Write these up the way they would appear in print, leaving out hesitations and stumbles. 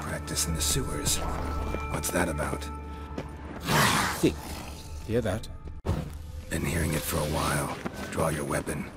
Practice in the sewers. What's that about? Think. Hear that? Been hearing it for a while. Draw your weapon.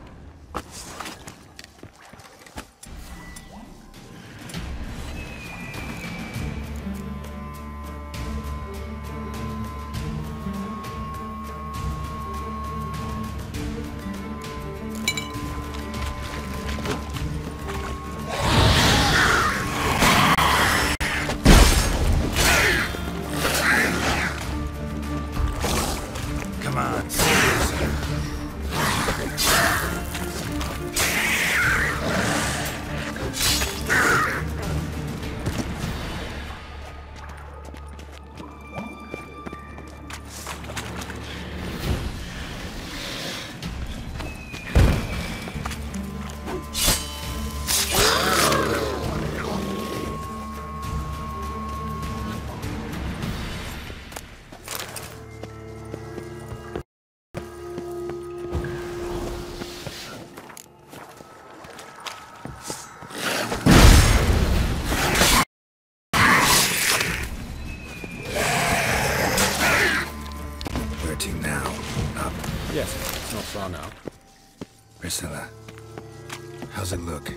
Now. Priscilla, how's it look?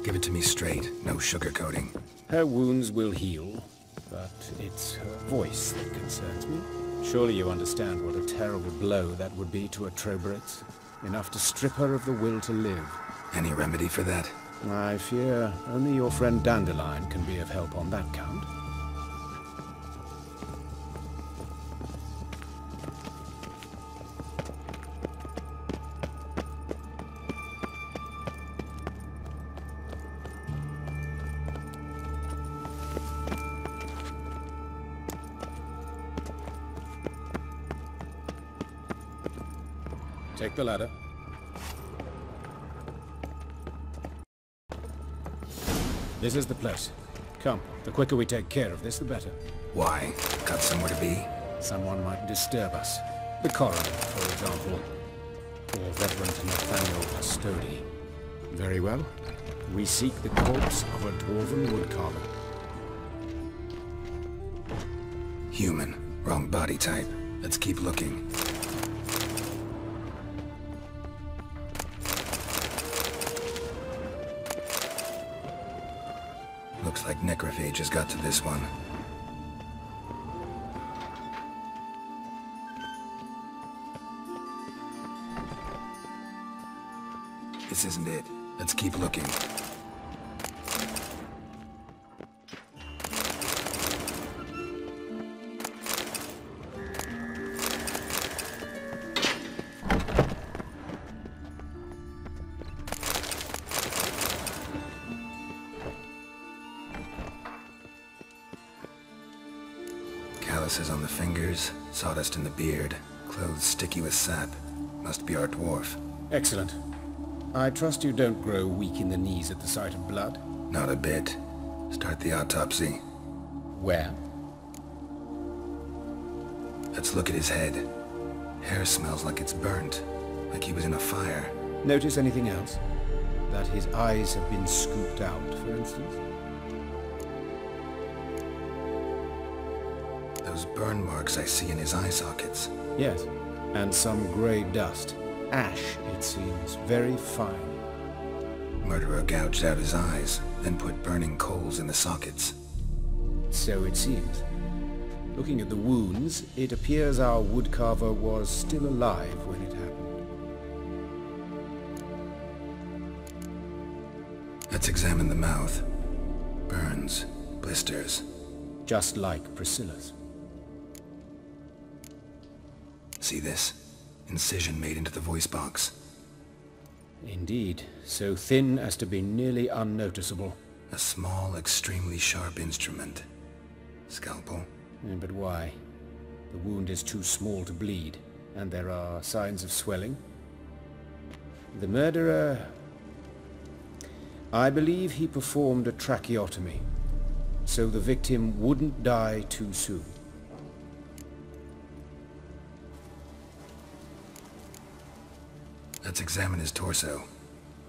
Give it to me straight, no sugarcoating. Her wounds will heal, but it's her voice that concerns me. Surely you understand what a terrible blow that would be to a Troberet. Enough to strip her of the will to live. Any remedy for that? I fear only your friend Dandelion can be of help on that count. Take the ladder. This is the place. Come, the quicker we take care of this, the better. Why? Got somewhere to be? Someone might disturb us. The coroner, for example. Or Reverend Nathaniel Custody. Very well. We seek the corpse of a dwarven woodcarver. Human. Wrong body type. Let's keep looking. Looks like necrophages got to this one. This isn't it. Let's keep looking. Calluses on the fingers, sawdust in the beard, clothes sticky with sap. Must be our dwarf. Excellent. I trust you don't grow weak in the knees at the sight of blood? Not a bit. Start the autopsy. Where? Let's look at his head. Hair smells like it's burnt, like he was in a fire. Notice anything else? That his eyes have been scooped out, for instance? Those burn marks I see in his eye sockets. Yes, and some grey dust. Ash, it seems, very fine. Murderer gouged out his eyes, then put burning coals in the sockets. So it seems. Looking at the wounds, it appears our woodcarver was still alive when it happened. Let's examine the mouth. Burns, blisters. Just like Priscilla's. See this? Incision made into the voice box. Indeed, so thin as to be nearly unnoticeable. A small, extremely sharp instrument. Scalpel? But why? The wound is too small to bleed, and there are signs of swelling. The murderer... I believe he performed a tracheotomy, so the victim wouldn't die too soon. Let's examine his torso.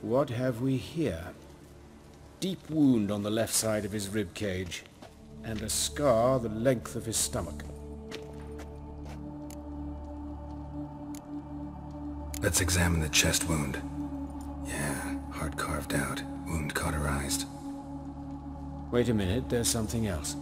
What have we here? Deep wound on the left side of his rib cage. and a scar the length of his stomach. Let's examine the chest wound. Yeah, heart carved out, wound cauterized. Wait a minute, there's something else.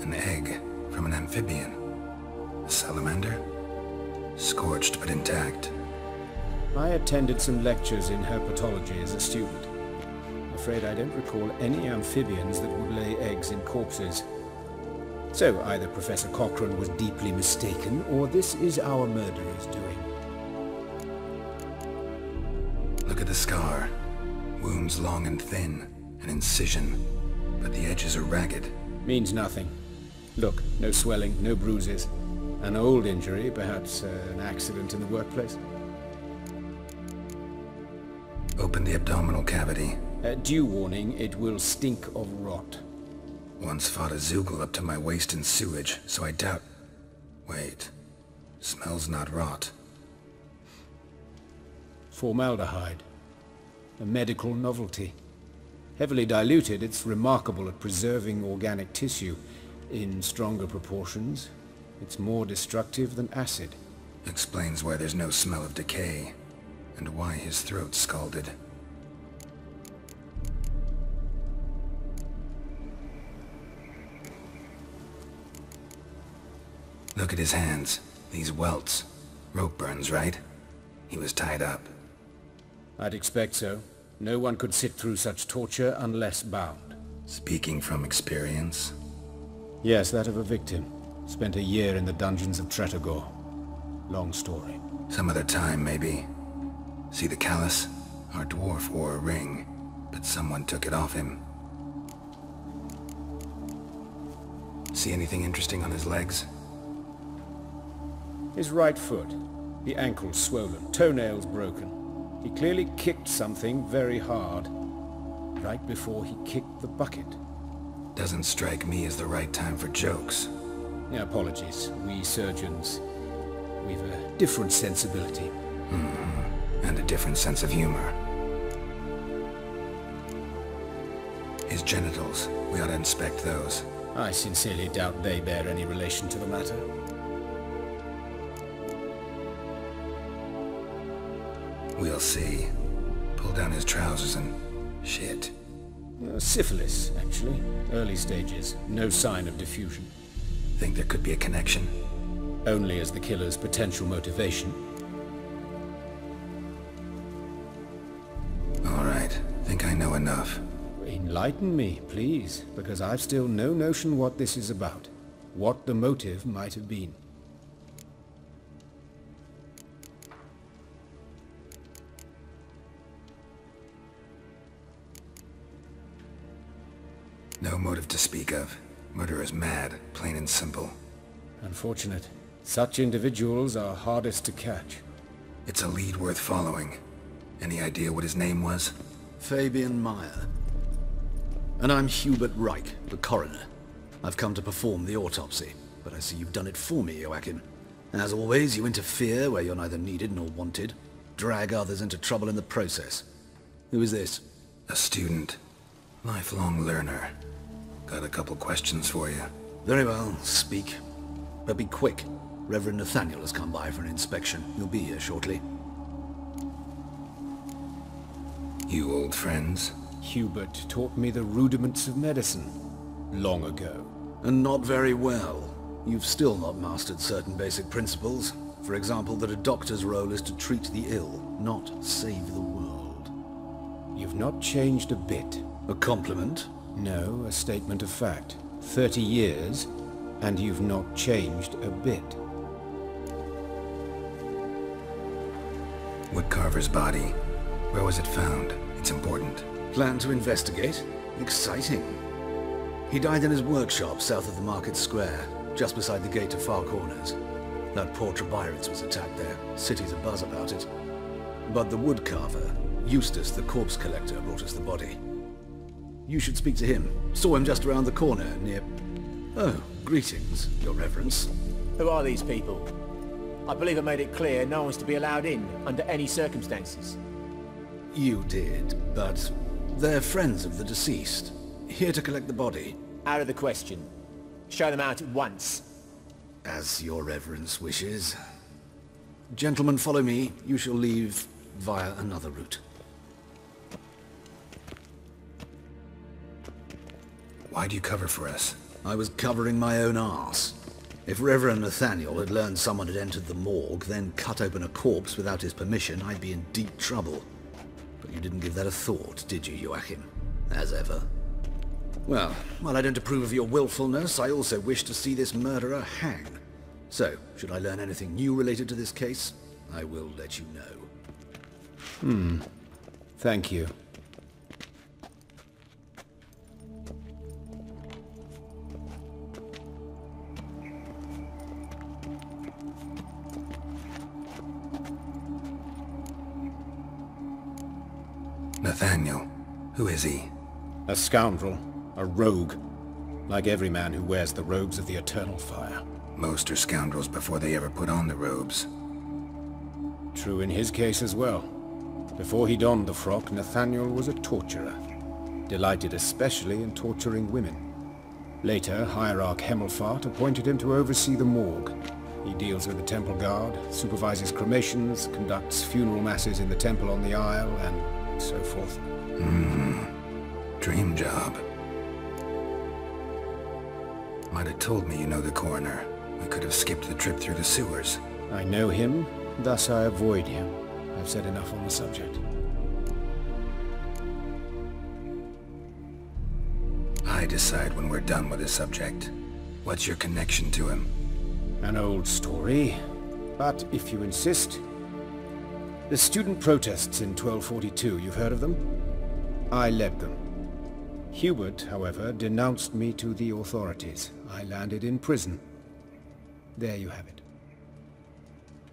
An egg from an amphibian. A salamander? Scorched but intact. I attended some lectures in herpetology as a student. I'm afraid I don't recall any amphibians that would lay eggs in corpses. So either Professor Cochrane was deeply mistaken, or this is our murderer's doing. Look at the scar. Wounds long and thin. An incision. But the edges are ragged. Means nothing. Look, no swelling, no bruises. An old injury, perhaps an accident in the workplace. Open the abdominal cavity. Due warning, it will stink of rot. Once fought a Zoogle up to my waist in sewage, so I doubt... Wait. Smells not rot. Formaldehyde. A medical novelty. Heavily diluted, it's remarkable at preserving organic tissue. In stronger proportions, it's more destructive than acid. Explains why there's no smell of decay, and why his throat's scalded. Look at his hands. These welts. Rope burns, right? He was tied up. I'd expect so. No one could sit through such torture unless bound. Speaking from experience? Yes, that of a victim. Spent a year in the dungeons of Tretogor. Long story. Some other time, maybe. See the callus? Our dwarf wore a ring, but someone took it off him. See anything interesting on his legs? His right foot. The ankle swollen, toenails broken. He clearly kicked something very hard. Right before he kicked the bucket. Doesn't strike me as the right time for jokes. Yeah, apologies. We surgeons, we've a different sensibility. And a different sense of humor. His genitals, we ought to inspect those. I sincerely doubt they bear any relation to the matter. We'll see. Pull down his trousers and... shit. Syphilis, actually. Early stages. No sign of diffusion. Think there could be a connection? Only as the killer's potential motivation. All right. Think I know enough. Enlighten me, please, because I've still no notion what this is about. What the motive might have been. No motive to speak of. Murderer's mad, plain and simple. Unfortunate. Such individuals are hardest to catch. It's a lead worth following. Any idea what his name was? Fabian Meyer. And I'm Hubert Reich, the coroner. I've come to perform the autopsy, but I see you've done it for me, Joachim. As always, you interfere where you're neither needed nor wanted. Drag others into trouble in the process. Who is this? A student. Lifelong learner. Got a couple questions for you. Very well, speak. But be quick. Reverend Nathaniel has come by for an inspection. He'll be here shortly. You old friends? Hubert taught me the rudiments of medicine. Long ago. And not very well. You've still not mastered certain basic principles. For example, that a doctor's role is to treat the ill, not save the world. You've not changed a bit. A compliment? No, a statement of fact. 30 years, and you've not changed a bit. Woodcarver's body. Where was it found? It's important. Plan to investigate? Exciting. He died in his workshop south of the market square, just beside the gate to Far Corners. That poor Trebirits was attacked there. City's abuzz about it. But the woodcarver, Eustace the corpse collector, brought us the body. You should speak to him. Saw him just around the corner near... Oh, greetings, Your Reverence. Who are these people? I believe I made it clear no one's to be allowed in under any circumstances. You did, but they're friends of the deceased. Here to collect the body. Out of the question. Show them out at once. As Your Reverence wishes. Gentlemen, follow me. You shall leave via another route. Why'd you cover for us? I was covering my own arse. If Reverend Nathaniel had learned someone had entered the morgue, then cut open a corpse without his permission, I'd be in deep trouble. But you didn't give that a thought, did you, Joachim? As ever. Well, while I don't approve of your willfulness, I also wish to see this murderer hang. So, should I learn anything new related to this case, I will let you know. Thank you. Nathaniel. Who is he? A scoundrel. A rogue. Like every man who wears the robes of the Eternal Fire. Most are scoundrels before they ever put on the robes. True in his case as well. Before he donned the frock, Nathaniel was a torturer. Delighted especially in torturing women. Later, Hierarch Hemmelfart appointed him to oversee the morgue. He deals with the temple guard, supervises cremations, conducts funeral masses in the temple on the Isle, and so forth. Dream job. Might have told me you know the coroner. We could have skipped the trip through the sewers. I know him, thus I avoid him. I've said enough on the subject. I decide when we're done with the subject. What's your connection to him? An old story, but if you insist... The student protests in 1242, you've heard of them? I led them. Hubert, however, denounced me to the authorities. I landed in prison. There you have it.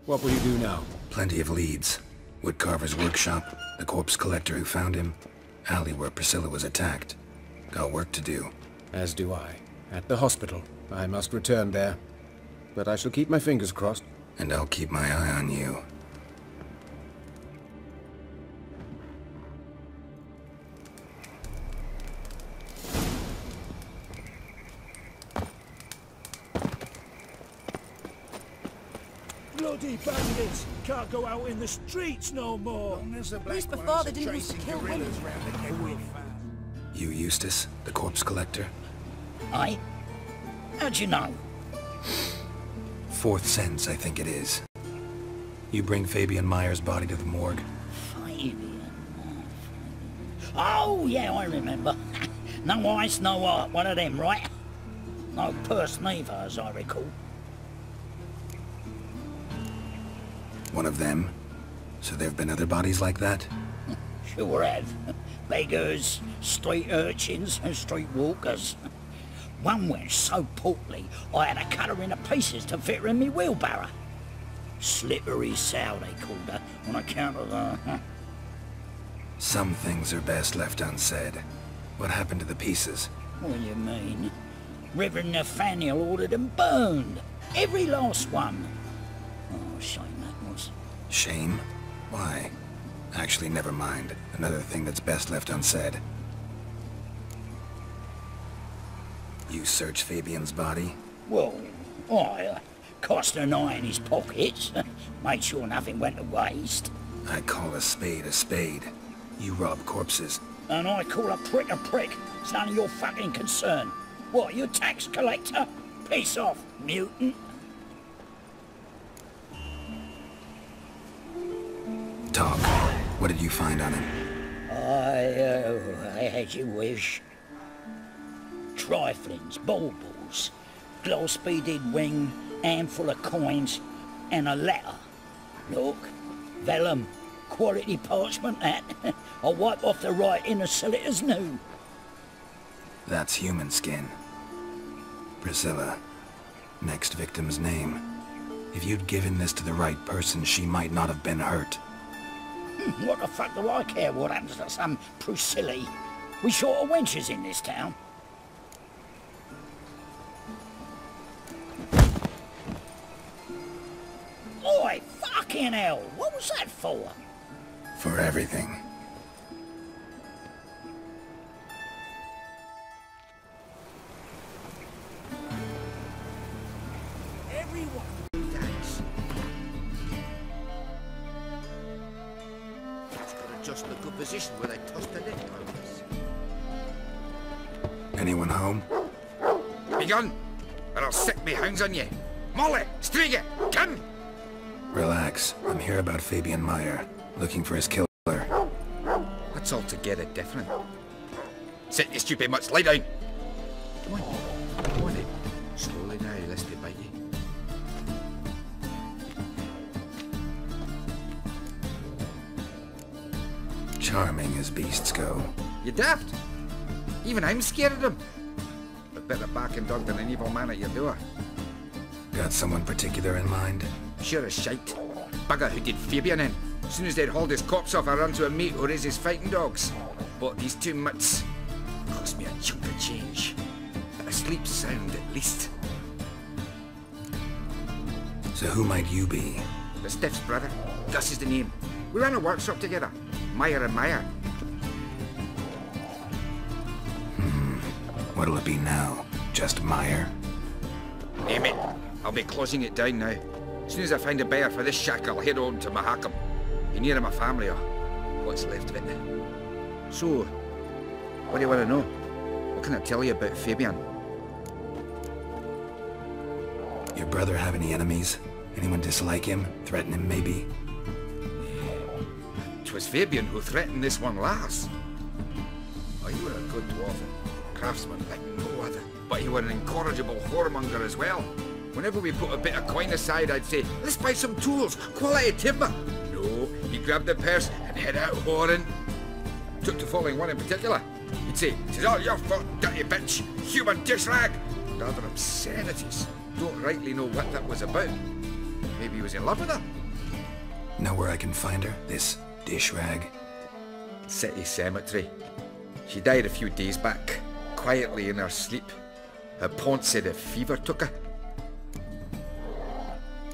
What will you do now? Plenty of leads. Woodcarver's workshop, the corpse collector who found him, alley where Priscilla was attacked. Got work to do. As do I. At the hospital. I must return there. But I shall keep my fingers crossed. And I'll keep my eye on you. Bloody bandits! Can't go out in the streets no more! At least before they didn't used to kill women. You Eustace, the corpse collector? Aye? How'd you know? Fourth sense, I think it is. You bring Fabian Meyer's body to the morgue? Fabian. Oh, yeah, I remember. No eyes, no heart, one of them, right? No purse neither, as I recall. One of them? So there have been other bodies like that? Sure have. Beggars, street urchins, and street walkers. One went so portly, I had to cut her into pieces to fit her in me wheelbarrow. Slippery sow, they called her, on account of the... Some things are best left unsaid. What happened to the pieces? What do you mean? Reverend Nathaniel ordered them burned. Every last one. Oh, shame that was. Shame? Why? Actually, never mind. Another thing that's best left unsaid. You search Fabian's body? Well, I cast an eye in his pockets. Made sure nothing went to waste. I call a spade a spade. You rob corpses. And I call a prick a prick. It's none of your fucking concern. What, you a tax collector? Piss off, mutant. Talk. What did you find on him? I had you wish. Triflings, baubles, gloss-beaded ring, handful of coins, and a letter. Look, vellum, quality parchment that. I'll wipe off the writing as sell it as new. That's human skin. Priscilla. Next victim's name. If you'd given this to the right person, she might not have been hurt. What the fuck do I care what happens to some Priscilla? We short of wenches in this town. Oi, fucking hell! What was that for? For everything. Everyone. Thanks. Just gotta adjust the good position where they toss the lid on us. Anyone home? Be gone, or I'll sick me hounds on you. Molly, Striga, come! Relax. I'm here about Fabian Meyer, looking for his killer. That's altogether different. Sit, you stupid mutts, lie down! Come on then. Slowly now, lest they bite you. Charming as beasts go. You daft? Even I'm scared of them. A better barking dog than an evil man at your door. Got someone particular in mind? Sure as shite. Bugger who did Fabian in. As soon as they'd hauled his corpse off, I ran to a mate who raises fighting dogs. Bought these two mutts. Cost me a chunk of change. But I sleep sound at least. So who might you be? The Stiff's brother. Gus is the name. We ran a workshop together. Meyer and Meyer. What'll it be now? Just Meyer? Name it. I'll be closing it down now. As soon as I find a buyer for this shack, I'll head on to Mahakam. Be near my family, or what's left of it. So, what do you want to know? What can I tell you about Fabian? Your brother have any enemies? Anyone dislike him? Threaten him, maybe? 'Twas Fabian who threatened this one last. Oh, you were a good dwarf. Craftsman like no other. But he were an incorrigible whoremonger as well. Whenever we put a bit of coin aside, I'd say, let's buy some tools, quality timber. No, he grabbed the purse and head out whoring. Took to following one in particular. He'd say, "'Tis all your fault, dirty bitch, human dish rag," and other obscenities. Don't rightly know what that was about. Maybe he was in love with her. Know where I can find her? This dish rag? City cemetery. She died a few days back, quietly in her sleep. Her pont said a fever took her.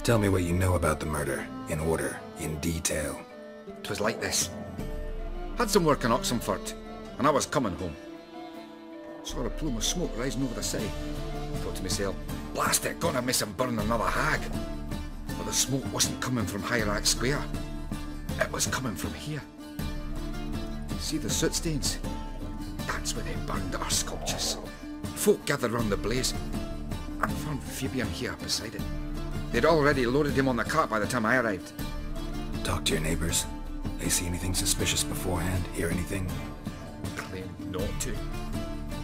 Tell me what you know about the murder, in order, in detail. 'Twas like this. Had some work in Oxenford, and I was coming home. Saw a plume of smoke rising over the side. Thought to myself, blast it, gonna miss and burn another hag. But the smoke wasn't coming from Hierarch Square. It was coming from here. See the soot stains? That's where they burned our sculptures. Folk gathered round the blaze, and found Fabian here beside it. They'd already loaded him on the cart by the time I arrived. Talk to your neighbors. They see anything suspicious beforehand? Hear anything? Claimed not to.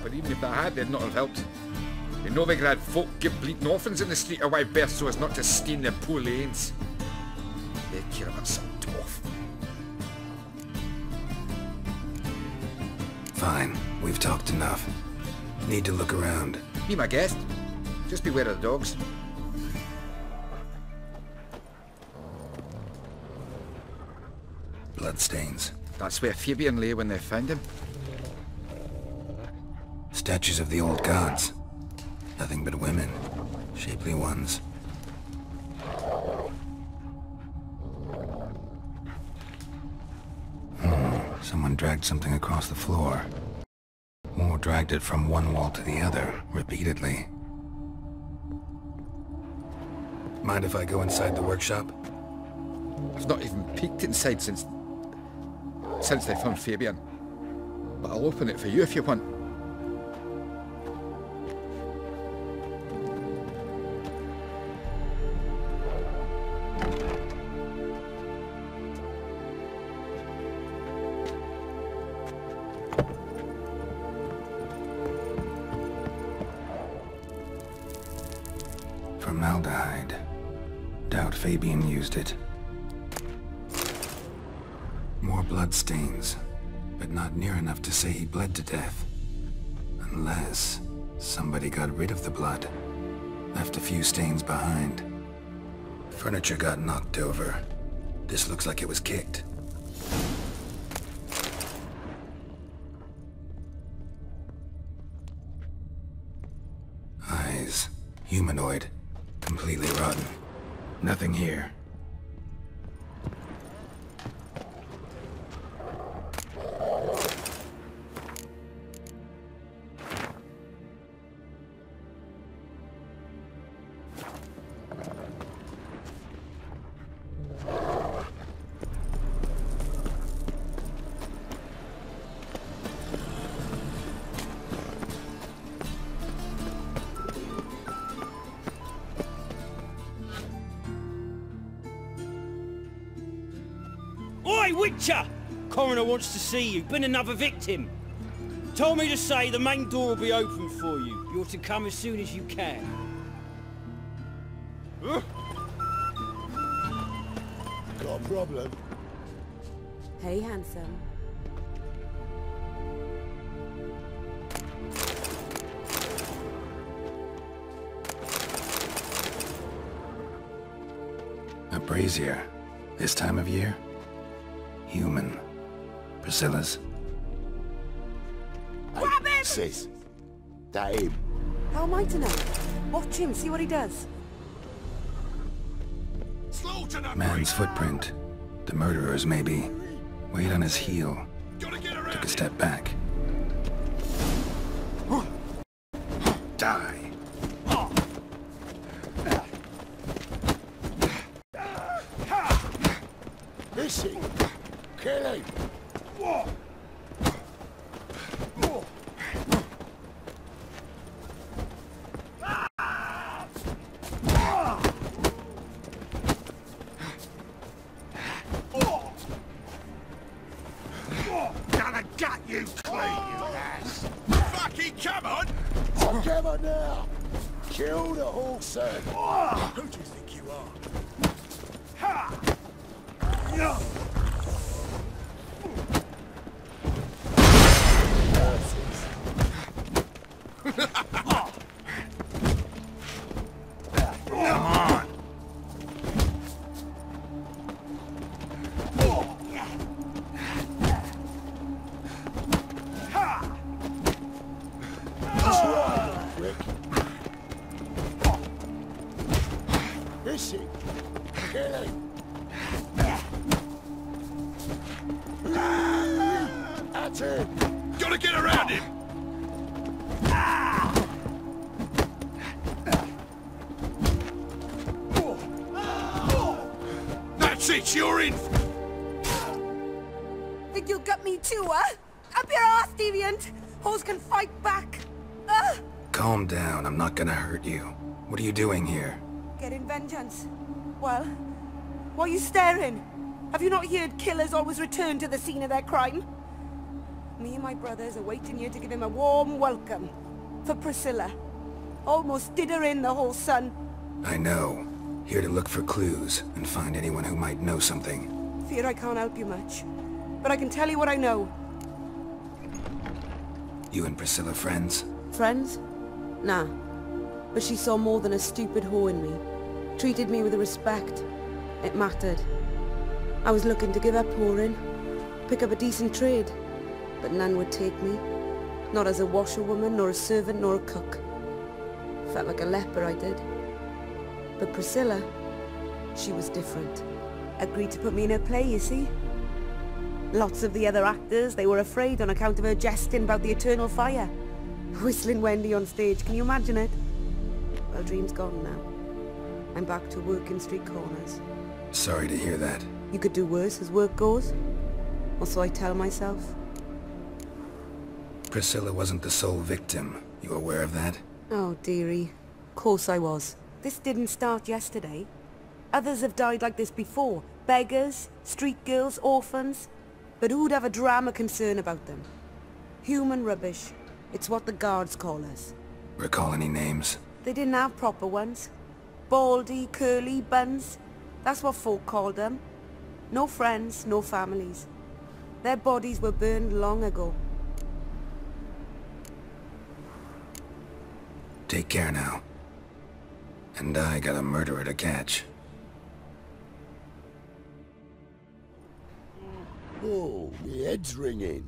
But even if they had, they'd not have helped. In Novigrad, folk give bleating orphans in the street a wide berth so as not to stain their poor lanes. They care about some dwarf. Fine. We've talked enough. Need to look around. Be my guest. Just beware of the dogs. Bloodstains. That's where Fabian lay when they found him. Statues of the old gods. Nothing but women. Shapely ones. Someone dragged something across the floor. Or dragged it from one wall to the other, repeatedly. Mind if I go inside the workshop? I've not even peeked inside since they found Fabian. But I'll open it for you if you want. Formaldehyde. Doubt Fabian used it. More blood stains, but not near enough to say he bled to death. Unless somebody got rid of the blood. Left a few stains behind. Furniture got knocked over. This looks like it was kicked. Humanoid. Completely rotten. Nothing here. Oi, Witcher! Coroner wants to see you. Been another victim. Told me to say the main door will be open for you. You're to come as soon as you can. Got a problem? Hey, handsome. A brazier. This time of year? Human. Priscilla's. Grab him! Sis. That him. How am I to know? Watch him, see what he does. Man's footprint. The murderer's, maybe. Weight on his heel. Took a step back. Die. Missing. Kill him. Gonna gut you clean, you ass! Fucking come on! Together now. Kill the horse, then. Who do you think you are? Yeah. Come on! That's right, Rick. Missing. Kill him. That's it. Gotta get around him! That's it, you're in! Think you'll gut me too, huh? Up your ass, deviant! Hoes can fight back! Calm down, I'm not gonna hurt you. What are you doing here? Getting vengeance. Well, why are you staring? Have you not heard killers always return to the scene of their crime? Me and my brothers are waiting here to give him a warm welcome. For Priscilla. Almost did her in, the whole son. I know. Here to look for clues and find anyone who might know something. Fear I can't help you much. But I can tell you what I know. You and Priscilla friends? Friends? Nah. But she saw more than a stupid whore in me. Treated me with respect. It mattered. I was looking to give up whoring. Pick up a decent trade. But none would take me. Not as a washerwoman, nor a servant, nor a cook. Felt like a leper, I did. But Priscilla, she was different. Agreed to put me in her play, you see? Lots of the other actors, they were afraid on account of her jesting about the eternal fire. Whistling Wendy on stage, can you imagine it? Well, dream's gone now. I'm back to working street corners. Sorry to hear that. You could do worse as work goes. Or so I tell myself. Priscilla wasn't the sole victim. You aware of that? Oh, dearie. Course I was. This didn't start yesterday. Others have died like this before. Beggars, street girls, orphans. But who'd have a drama concern about them? Human rubbish. It's what the guards call us. Recall any names? They didn't have proper ones. Baldy, curly, buns. That's what folk called them. No friends, no families. Their bodies were burned long ago. Take care now. And I got a murderer to catch. Oh, my head's ringing.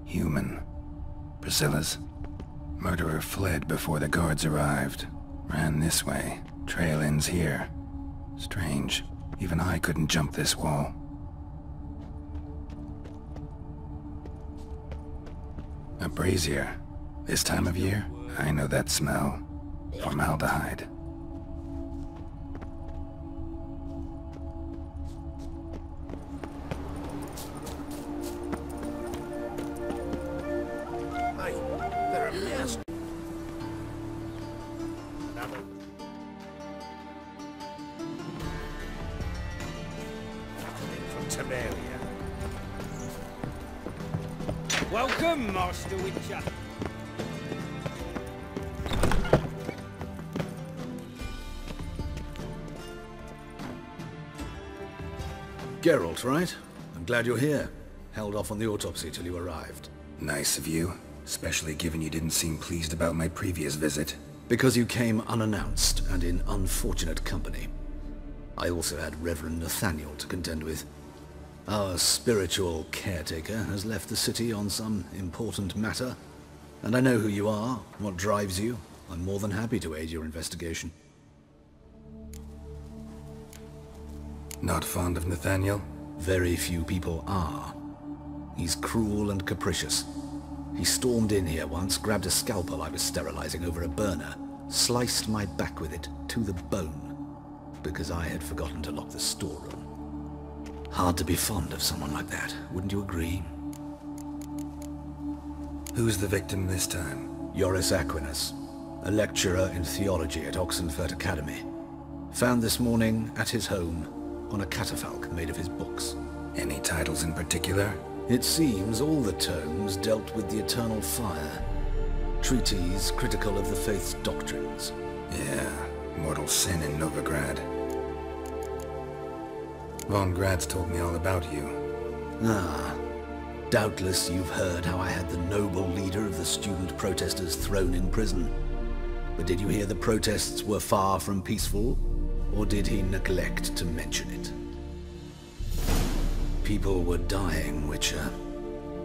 Human. Priscilla's. Murderer fled before the guards arrived. Ran this way. Trail ends here. Strange. Even I couldn't jump this wall. A brazier. This time of year? I know that smell. Formaldehyde. Hey, they're a mess. From Temeria. Welcome, Master Witcher. Geralt, right? I'm glad you're here. Held off on the autopsy till you arrived. Nice of you, especially given you didn't seem pleased about my previous visit. Because you came unannounced and in unfortunate company. I also had Reverend Nathaniel to contend with. Our spiritual caretaker has left the city on some important matter, and I know who you are, what drives you. I'm more than happy to aid your investigation. Not fond of Nathaniel? Very few people are. He's cruel and capricious. He stormed in here once, grabbed a scalpel I was sterilizing over a burner, sliced my back with it to the bone, because I had forgotten to lock the storeroom. Hard to be fond of someone like that, wouldn't you agree? Who's the victim this time? Joris Aquinas, a lecturer in theology at Oxenfurt Academy. Found this morning at his home on a catafalque made of his books. Any titles in particular? It seems all the tomes dealt with the eternal fire. Treatises critical of the faith's doctrines. Yeah, mortal sin in Novigrad. Von Grad's told me all about you. Ah, doubtless you've heard how I had the noble leader of the student protesters thrown in prison. But did you hear the protests were far from peaceful? Or did he neglect to mention it? People were dying, Witcher.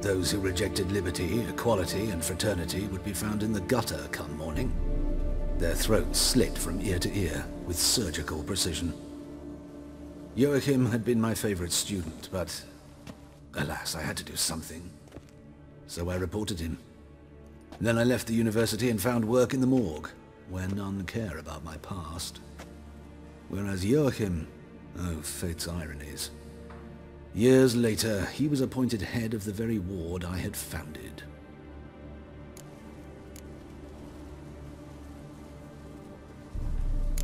Those who rejected liberty, equality, and fraternity would be found in the gutter come morning. Their throats slit from ear to ear with surgical precision. Joachim had been my favorite student, but alas, I had to do something. So I reported him. Then I left the university and found work in the morgue, where none care about my past. Whereas Joachim, oh, fate's ironies. Years later, he was appointed head of the very ward I had founded.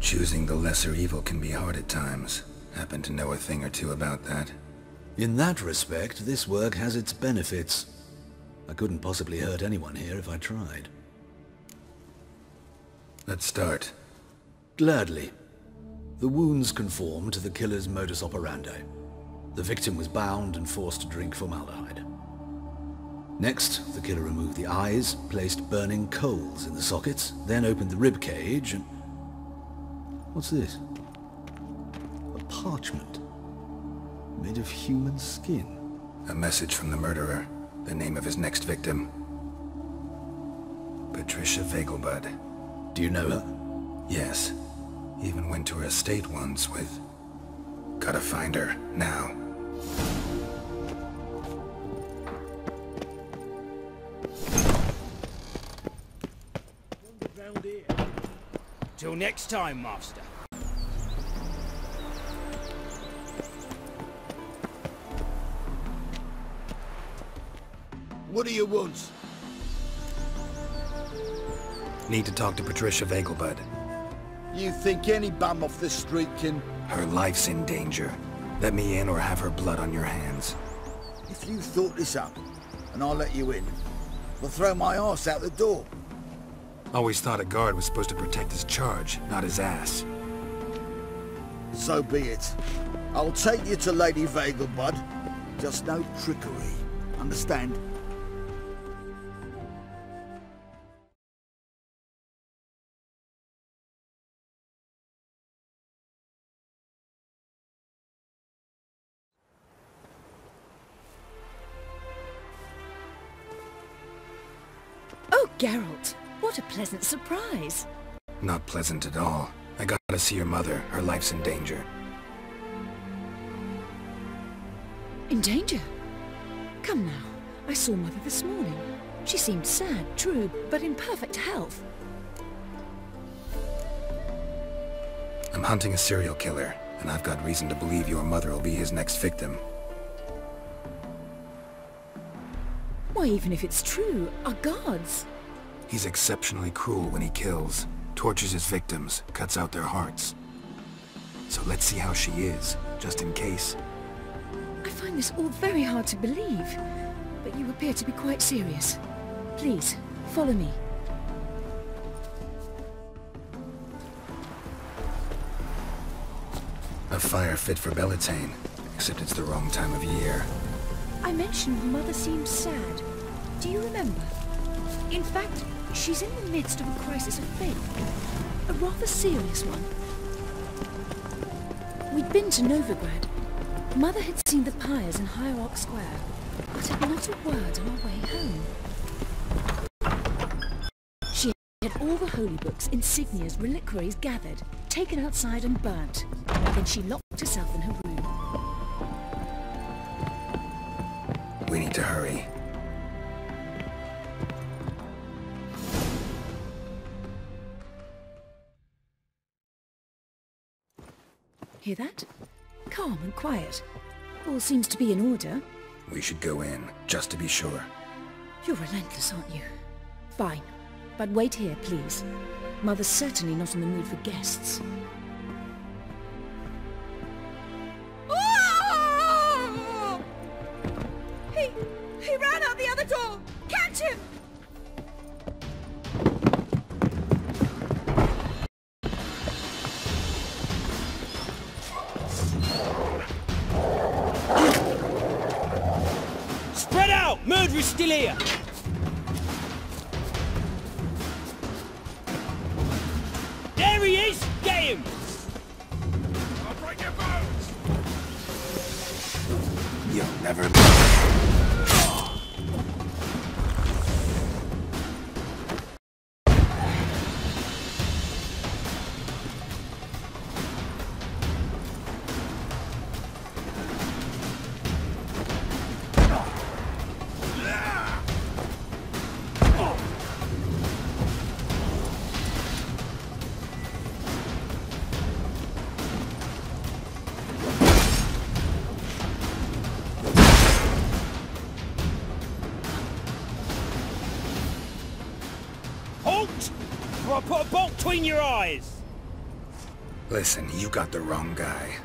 Choosing the lesser evil can be hard at times. Happen to know a thing or two about that. In that respect, this work has its benefits. I couldn't possibly hurt anyone here if I tried. Let's start. Gladly. The wounds conform to the killer's modus operandi. The victim was bound and forced to drink formaldehyde. Next, the killer removed the eyes, placed burning coals in the sockets, then opened the rib cage and... What's this? A parchment. Made of human skin. A message from the murderer. The name of his next victim. Patricia Vegelbud. Do you know her? Yes. Even went to her estate once with... Gotta find her, now. Till next time, Master. What do you want? Need to talk to Patricia Vegelbud. You think any bum off the street can... Her life's in danger. Let me in or have her blood on your hands. If you thought this up, and I'll let you in, we'll throw my arse out the door. Always thought a guard was supposed to protect his charge, not his ass. So be it. I'll take you to Lady Vegelbud. Just no trickery. Understand? Geralt, what a pleasant surprise. Not pleasant at all. I gotta see your mother. Her life's in danger. In danger? Come now, I saw Mother this morning. She seemed sad, true, but in perfect health. I'm hunting a serial killer, and I've got reason to believe your mother will be his next victim. Why, even if it's true, our guards... He's exceptionally cruel when he kills, tortures his victims, cuts out their hearts. So let's see how she is, just in case. I find this all very hard to believe, but you appear to be quite serious. Please, follow me. A fire fit for Bellatane, except it's the wrong time of year. I mentioned Mother seems sad. Do you remember? In fact, she's in the midst of a crisis of faith. A rather serious one. We'd been to Novigrad. Mother had seen the pyres in Hierarch Square, uttered not a word on our way home. She had all the holy books, insignias, reliquaries gathered, taken outside and burnt. Then she locked herself in her room. We need to hurry. Hear that? Calm and quiet. All seems to be in order. We should go in, just to be sure. You're relentless, aren't you? Fine. But wait here, please. Mother's certainly not in the mood for guests. Oh! He ran out the other door! Catch him! Spread out! Murderer's still here! There he is! Get him! I'll break your bones! You'll never... Halt! Or I'll put a bolt between your eyes! Listen, you got the wrong guy.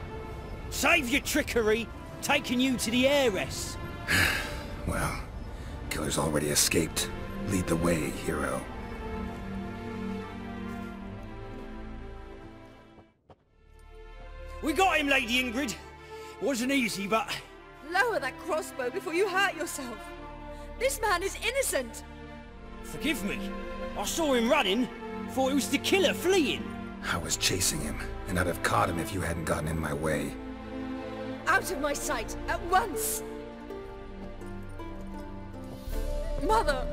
Save your trickery, taking you to the heiress. Well, killer's already escaped. Lead the way, hero. We got him, Lady Ingrid. Wasn't easy, but... Lower that crossbow before you hurt yourself. This man is innocent. Forgive me. I saw him running. Thought it was the killer fleeing. I was chasing him, and I'd have caught him if you hadn't gotten in my way. Out of my sight, at once! Mother!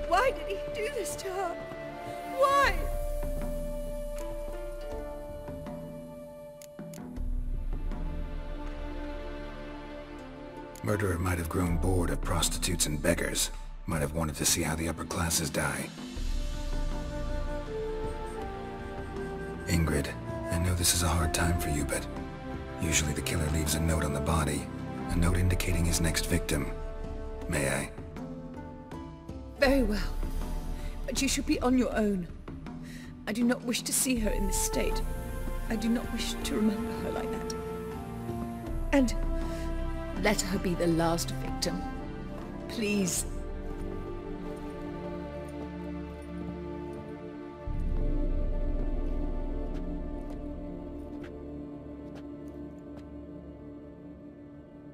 Why did he do this to her? Why? Murderer might have grown bored of prostitutes and beggars. Might have wanted to see how the upper classes die. Ingrid, I know this is a hard time for you, but usually the killer leaves a note on the body. A note indicating his next victim. May I? Very well. But you should be on your own. I do not wish to see her in this state. I do not wish to remember her like that. And let her be the last victim. Please.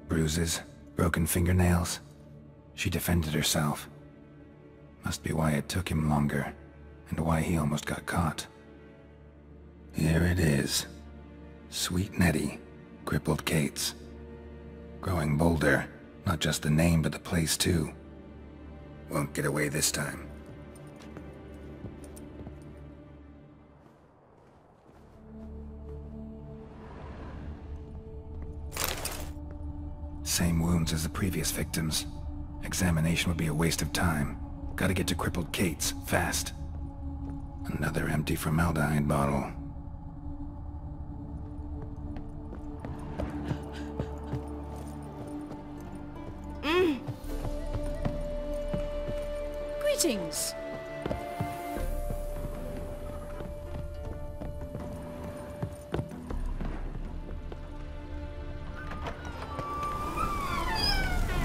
Bruises, broken fingernails. She defended herself. Must be why it took him longer, and why he almost got caught. Here it is. Sweet Nettie, crippled Kate's. Growing bolder, not just the name but the place too. Won't get away this time. Same wounds as the previous victims. Examination would be a waste of time. Gotta get to crippled Kate's, fast. Another empty formaldehyde bottle. Greetings.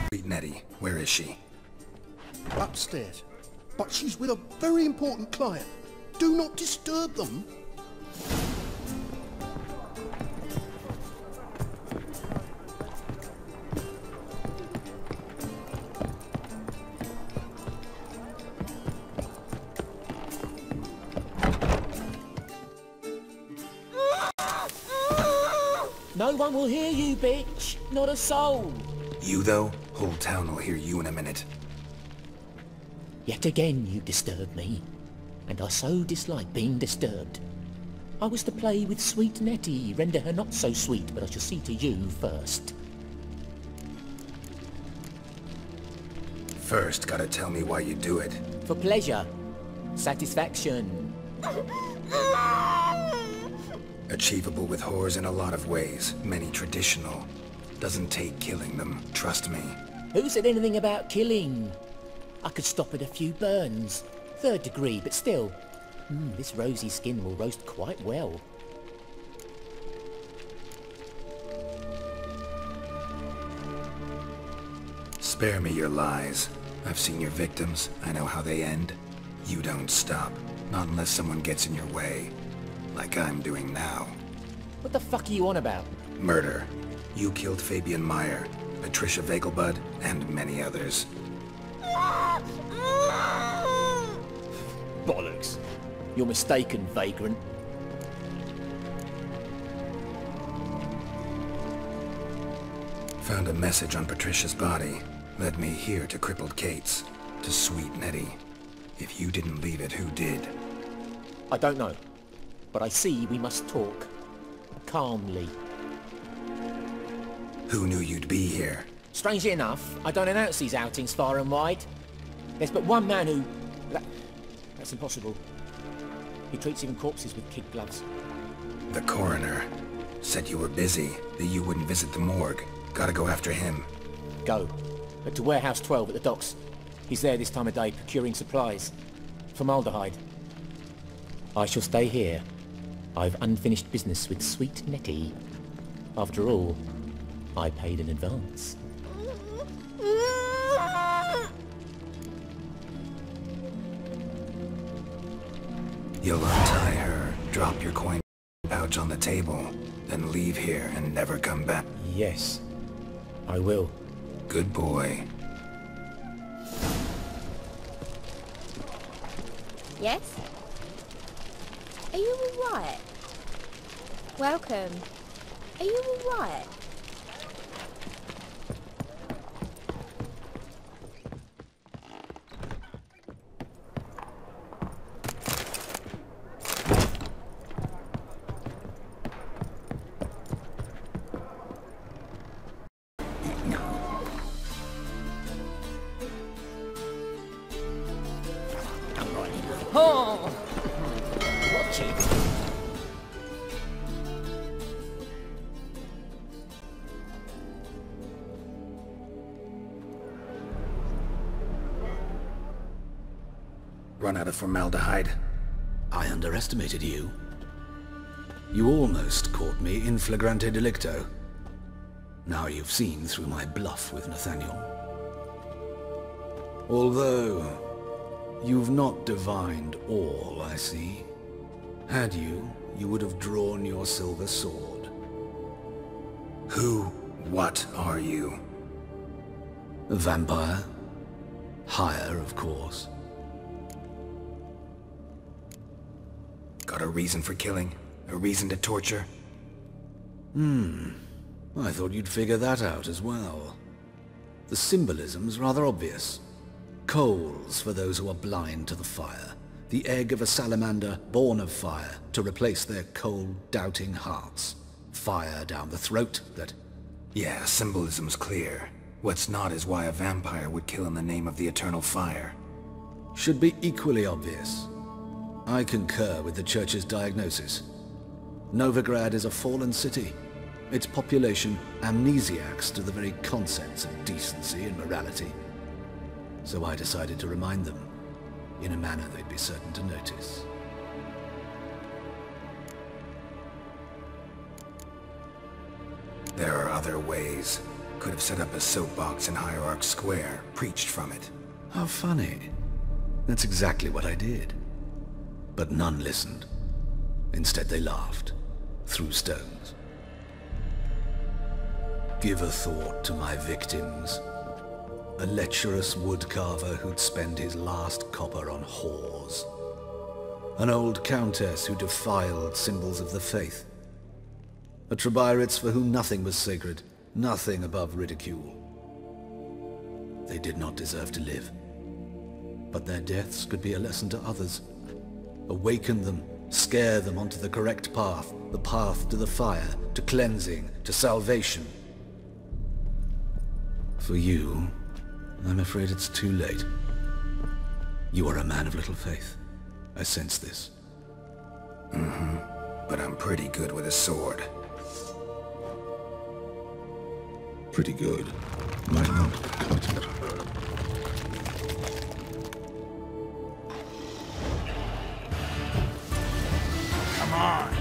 Sweet Nettie, where is she? Upstairs. But she's with a very important client. Do not disturb them. No one will hear you, bitch. Not a soul. You, though? Whole town will hear you in a minute. Yet again you disturb me, and I so dislike being disturbed. I was to play with sweet Nettie, render her not so sweet, but I shall see to you first. First, gotta tell me why you do it. For pleasure. Satisfaction. Achievable with whores in a lot of ways, many traditional. Doesn't take killing them, trust me. Who said anything about killing? I could stop at a few burns. 3rd degree, but still. This rosy skin will roast quite well. Spare me your lies. I've seen your victims. I know how they end. You don't stop. Not unless someone gets in your way. Like I'm doing now. What the fuck are you on about? Murder. You killed Fabian Meyer, Patricia Vegelbud, and many others. Bollocks. You're mistaken, vagrant. Found a message on Patricia's body. Led me here to crippled Kate's. To sweet Nettie. If you didn't leave it, who did? I don't know. But I see we must talk. Calmly. Who knew you'd be here? Strangely enough, I don't announce these outings far and wide. There's but one man who... That's impossible. He treats even corpses with kid gloves. The coroner. Said you were busy, that you wouldn't visit the morgue. Gotta go after him. Go. But to Warehouse 12 at the docks. He's there this time of day, procuring supplies. Formaldehyde. I shall stay here. I've unfinished business with sweet Nettie. After all, I paid in advance. You'll untie her, drop your coin pouch on the table, then leave here and never come back. Yes, I will. Good boy. Yes? Are you alright? Welcome. Are you alright? Oh! Watch it! Run out of formaldehyde. I underestimated you. You almost caught me in flagrante delicto. Now you've seen through my bluff with Nathaniel. Although, you've not divined all, I see. Had you, you would have drawn your silver sword. Who, what are you? A vampire. Higher, of course. Got a reason for killing? A reason to torture? I thought you'd figure that out as well. The symbolism's rather obvious. Coals for those who are blind to the fire. The egg of a salamander born of fire to replace their cold, doubting hearts. Fire down the throat that Yeah, symbolism's clear. What's not is why a vampire would kill in the name of the eternal fire. Should be equally obvious. I concur with the Church's diagnosis. Novigrad is a fallen city. Its population amnesiacs to the very concepts of decency and morality. So I decided to remind them, in a manner they'd be certain to notice. There are other ways. Could have set up a soapbox in Hierarch Square, preached from it. How funny. That's exactly what I did. But none listened. Instead they laughed, threw stones. Give a thought to my victims. A lecherous woodcarver who'd spend his last copper on whores. An old countess who defiled symbols of the faith. A Trebirates for whom nothing was sacred, nothing above ridicule. They did not deserve to live. But their deaths could be a lesson to others. Awaken them, scare them onto the correct path, the path to the fire, to cleansing, to salvation. For you, I'm afraid it's too late. You are a man of little faith. I sense this. Mm-hmm. But I'm pretty good with a sword. Pretty good. Might not cut it. Come on.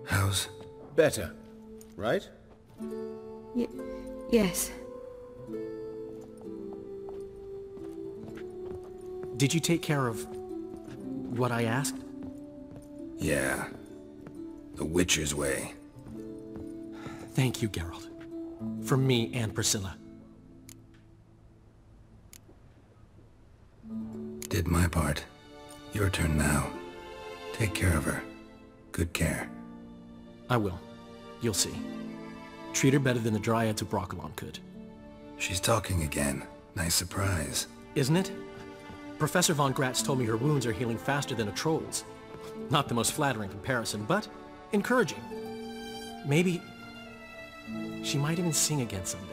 How's... Better, right? Yes. Did you take care of what I asked? Yeah. The Witcher's way. Thank you, Geralt. From me and Priscilla. Did my part. Your turn now. Take care of her. Good care. I will. You'll see. Treat her better than the Dryads of Broccolon could. She's talking again. Nice surprise. Isn't it? Professor von Gratz told me her wounds are healing faster than a troll's. Not the most flattering comparison, but encouraging. Maybe she might even sing again someday.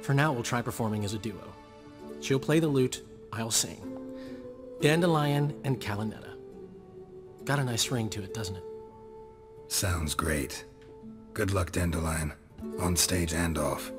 For now, we'll try performing as a duo. She'll play the lute, I'll sing. Dandelion and Calinetta. Got a nice ring to it, doesn't it? Sounds great. Good luck, Dandelion. On stage and off.